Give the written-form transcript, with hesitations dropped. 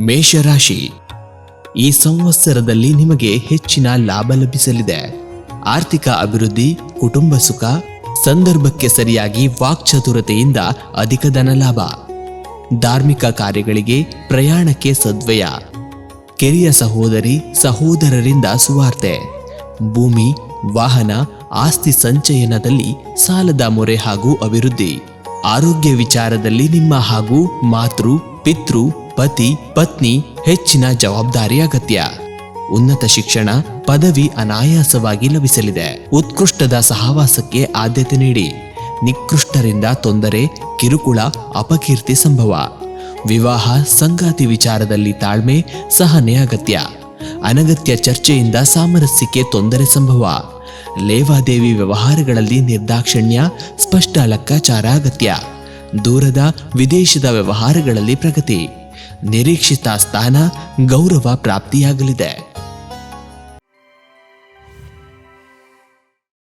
ಮೇಷರಾಶಿ, ಈ ಸಂವತ್ಸರದಲ್ಲಿ ನಿಮಗೆ ಹೆಚ್ಚಿನ ಲಾಭ ಲಭಿಸಲಿದೆ. ಆರ್ಥಿಕ ಅಭಿವೃದ್ಧಿ, ಕುಟುಂಬ ಸುಖ, ಸಂದರ್ಭಕ್ಕೆ ಸರಿಯಾಗಿ ವಾಕ್ಚಾತುರತೆಯಿಂದ ಅಧಿಕ ಧನ ಲಾಭ. ಧಾರ್ಮಿಕ ಕಾರ್ಯಗಳಿಗೆ, ಪ್ರಯಾಣಕ್ಕೆ ಸದ್ವಯ. ಕಿರಿಯ ಸಹೋದರಿ ಸಹೋದರರಿಂದ ಸುವಾರ್ತೆ. ಭೂಮಿ, ವಾಹನ, ಆಸ್ತಿ ಸಂಚಯನದಲ್ಲಿ ಸಾಲದ ಮೊರೆ ಹಾಗೂ ಅಭಿವೃದ್ಧಿ. ಆರೋಗ್ಯ ವಿಚಾರದಲ್ಲಿ ನಿಮ್ಮ ಹಾಗೂ ಮಾತೃ, ಪಿತೃ, ಪತಿ, ಪತ್ನಿ ಹೆಚ್ಚಿನ ಜವಾಬ್ದಾರಿ ಅಗತ್ಯ. ಉನ್ನತ ಶಿಕ್ಷಣ, ಪದವಿ ಅನಾಯಾಸವಾಗಿ ಲಭಿಸಲಿದೆ. ಉತ್ಕೃಷ್ಟದ ಸಹವಾಸಕ್ಕೆ ಆದ್ಯತೆ ನೀಡಿ. ನಿಕೃಷ್ಟರಿಂದ ತೊಂದರೆ, ಕಿರುಕುಳ, ಅಪಕೀರ್ತಿ ಸಂಭವ. ವಿವಾಹ, ಸಂಗಾತಿ ವಿಚಾರದಲ್ಲಿ ತಾಳ್ಮೆ, ಸಹನೆ ಅಗತ್ಯ. ಅನಗತ್ಯ ಚರ್ಚೆಯಿಂದ ಸಾಮರಸ್ಯಕ್ಕೆ ತೊಂದರೆ ಸಂಭವ. ಲೇವಾದೇವಿ ವ್ಯವಹಾರಗಳಲ್ಲಿ ನಿರ್ದಾಕ್ಷಿಣ್ಯ, ಸ್ಪಷ್ಟ ಲೆಕ್ಕಾಚಾರ ಅಗತ್ಯ. ದೂರದ, ವಿದೇಶದ ವ್ಯವಹಾರಗಳಲ್ಲಿ ಪ್ರಗತಿ. ನಿರೀಕ್ಷಿತ ಸ್ಥಾನ, ಗೌರವ ಪ್ರಾಪ್ತಿಯಾಗಲಿದೆ.